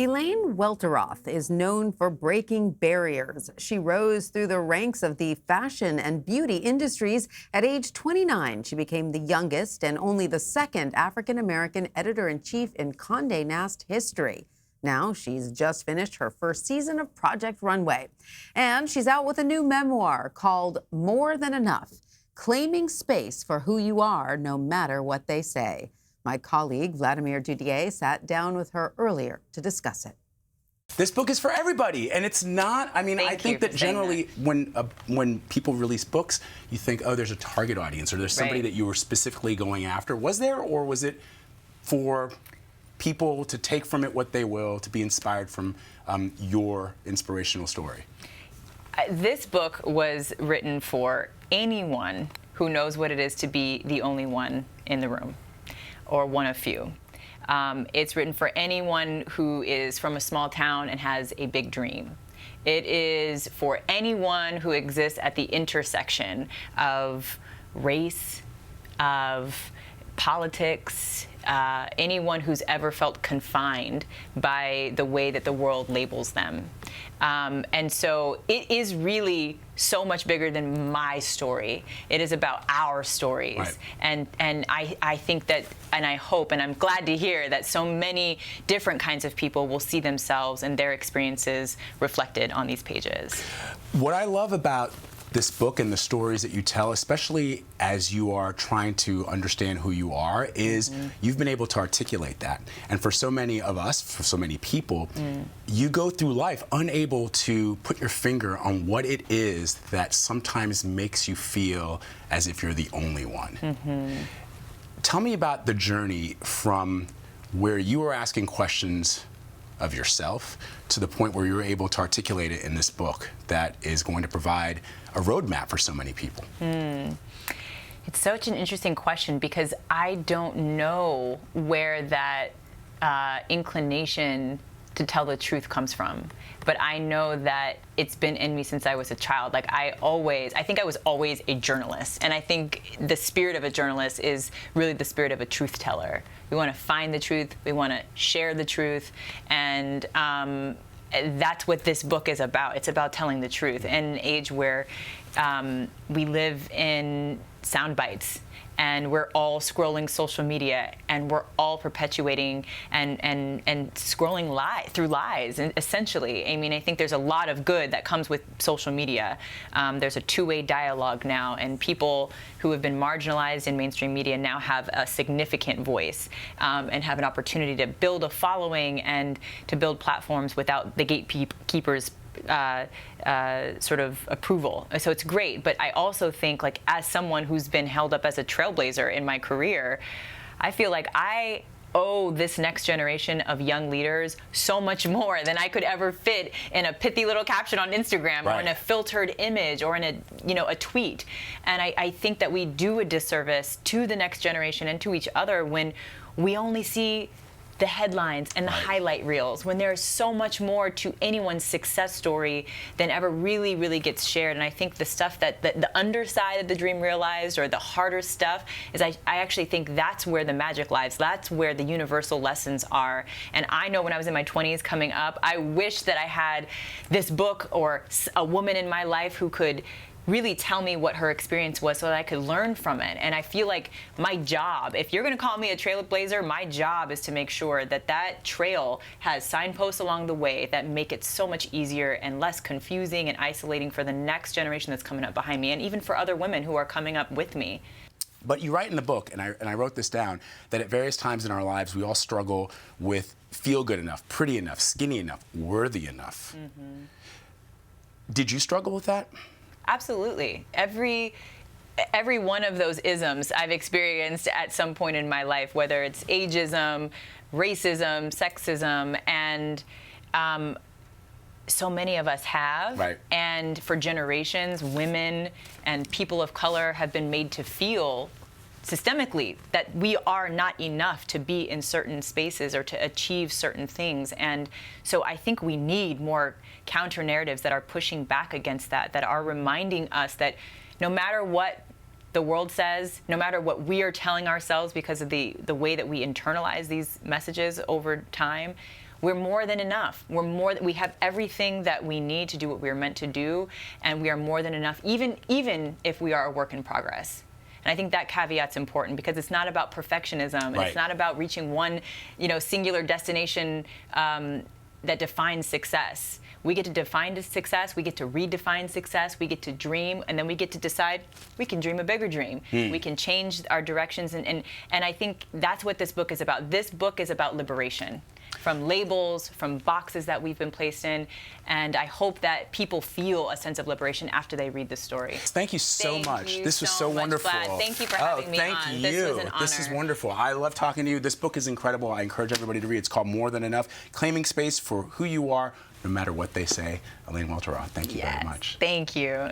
Elaine Welteroth is known for breaking barriers. She rose through the ranks of the fashion and beauty industries. At age 29, she became the youngest and only the second African-American editor-in-chief in Condé Nast history. Now she's just finished her first season of Project Runway. And she's out with a new memoir called More Than Enough, claiming space for who you are no matter what they say. My colleague, Vladimir Duthiers, sat down with her earlier to discuss it. This book is for everybody, and it's not. I mean, I think that generally when people release books, you think, oh, there's a target audience, or there's somebody that you were specifically going after. Was there, or was it for people to take from it what they will, to be inspired from your inspirational story? This book was written for anyone who knows what it is to be the only one in the room, or one of few. It's written for anyone who is from a small town and has a big dream. It is for anyone who exists at the intersection of race, of politics, anyone who's ever felt confined by the way that the world labels them. And so it is really so much bigger than my story. It is about our stories. Right. And I think that, and I hope, and I'm glad to hear that so many different kinds of people will see themselves and their experiences reflected on these pages. What I love about this book and the stories that you tell, especially as you are trying to understand who you are, is you've been able to articulate that. And for so many of us, for so many people, you go through life unable to put your finger on what it is that sometimes makes you feel as if you're the only one. Tell me about the journey from where you were asking questions of yourself to the point where you're able to articulate it in this book that is going to provide a roadmap for so many people. It's such an interesting question because I don't know where that inclination to tell the truth comes from. But I know that it's been in me since I was a child. Like I think I was always a journalist. And I think the spirit of a journalist is really the spirit of a truth teller. We want to find the truth. We want to share the truth. And that's what this book is about. It's about telling the truth in an age where we live in sound bites. And we're all scrolling social media, and we're all perpetuating and scrolling through lies, and essentially. I mean, I think there's a lot of good that comes with social media. There's a two-way dialogue now, and people who have been marginalized in mainstream media now have a significant voice and have an opportunity to build a following and to build platforms without the gatekeepers' sort of approval. So it's great, but I also think, like, as someone who's been held up as a trailblazer in my career, I feel like I owe this next generation of young leaders so much more than I could ever fit in a pithy little caption on Instagram or in a filtered image or in a tweet. And I think that we do a disservice to the next generation and to each other when we only see the headlines and the highlight reels, when there's so much more to anyone's success story than ever really gets shared. And I think the stuff that the underside of the dream realized, or the harder stuff, is I actually think that's where the magic lies. That's where the universal lessons are. And I know when I was in my 20s coming up, I wish that I had this book or a woman in my life who could really tell me what her experience was so that I could learn from it. And I feel like my job, if you're going to call me a trailblazer, my job is to make sure that that trail has signposts along the way that make it so much easier and less confusing and isolating for the next generation that's coming up behind me, and even for other women who are coming up with me. But you write in the book, and I wrote this down, that at various times in our lives we all struggle with feel good enough, pretty enough, skinny enough, worthy enough. Did you struggle with that? Absolutely. Every one of those isms I've experienced at some point in my life, whether it's ageism, racism, sexism, and so many of us have. Right. And for generations, women and people of color have been made to feel systemically that we are not enough to be in certain spaces or to achieve certain things. And so I think we need more counter narratives that are pushing back against that, that are reminding us that no matter what the world says, no matter what we are telling ourselves because of the way that we internalize these messages over time, we're more than enough. We have everything that we need to do what we're meant to do, and we are more than enough, even if we are a work in progress. And I think that caveat's important because it's not about perfectionism, and it's not about reaching one, singular destination that defines success. We get to define success, we get to redefine success, we get to dream, and then we get to decide we can dream a bigger dream. We can change our directions, and I think that's what this book is about. This book is about liberation from labels, from boxes that we've been placed in, and I hope that people feel a sense of liberation after they read the story. Thank you so much. This was so wonderful. Vlad. Thank you for having me on. Thank you. This was an honor. This is wonderful. I love talking to you. This book is incredible. I encourage everybody to read. It's called More Than Enough, Claiming Space for Who You Are, no matter what they say. Elaine Welteroth, thank you very much. Thank you.